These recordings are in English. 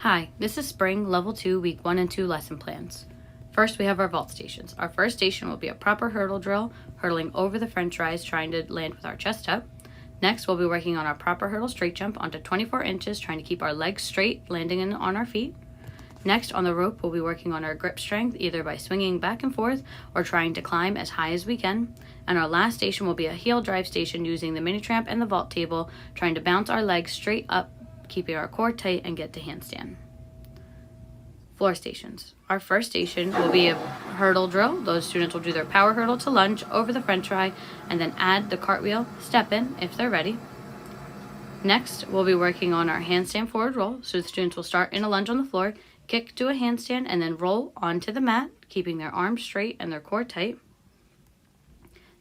Hi, this is Spring Level 2 Week 1 and 2 lesson plans. First, we have our vault stations. Our first station will be a proper hurdle drill, hurdling over the french rise, trying to land with our chest up. Next, we'll be working on our proper hurdle straight jump onto 24 inches, trying to keep our legs straight, landing on our feet. Next, on the rope, we'll be working on our grip strength, either by swinging back and forth or trying to climb as high as we can. And our last station will be a heel drive station using the mini tramp and the vault table, trying to bounce our legs straight up, keeping our core tight and get to handstand. Floor stations. Our first station will be a hurdle drill. Those students will do their power hurdle to lunge over the french rise and then add the cartwheel step in if they're ready. Next, we'll be working on our handstand forward roll. So the students will start in a lunge on the floor, kick to a handstand, and then roll onto the mat, keeping their arms straight and their core tight.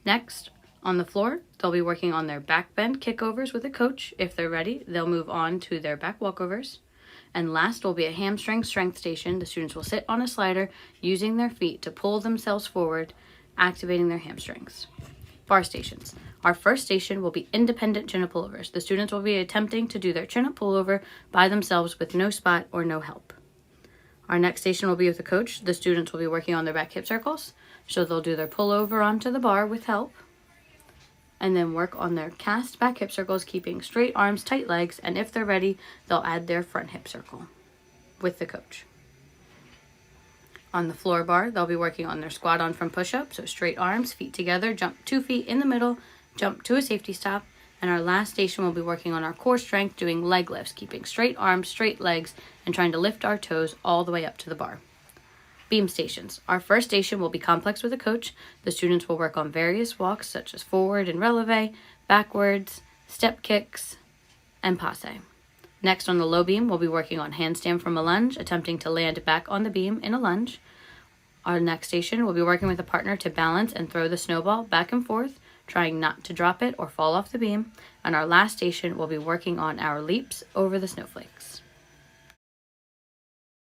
Next, on the floor, they'll be working on their back bend kickovers with a coach. If they're ready, they'll move on to their back walkovers. And last will be a hamstring strength station. The students will sit on a slider using their feet to pull themselves forward, activating their hamstrings. Bar stations. Our first station will be independent chin-up pullovers. The students will be attempting to do their chin-up pullover by themselves with no spot or no help. Our next station will be with a coach. The students will be working on their back hip circles. So they'll do their pullover onto the bar with help, and then work on their cast back hip circles, keeping straight arms, tight legs, and if they're ready, they'll add their front hip circle with the coach. On the floor bar, they'll be working on their squat on from push-up, so straight arms, feet together, jump 2 feet in the middle, jump to a safety stop, and our last station will be working on our core strength, doing leg lifts, keeping straight arms, straight legs, and trying to lift our toes all the way up to the bar. Beam stations. Our first station will be complex with a coach. The students will work on various walks such as forward and releve, backwards, step kicks, and passe. Next, on the low beam, we'll be working on handstand from a lunge, attempting to land back on the beam in a lunge. Our next station will be working with a partner to balance and throw the snowball back and forth, trying not to drop it or fall off the beam. And our last station will be working on our leaps over the snowflakes.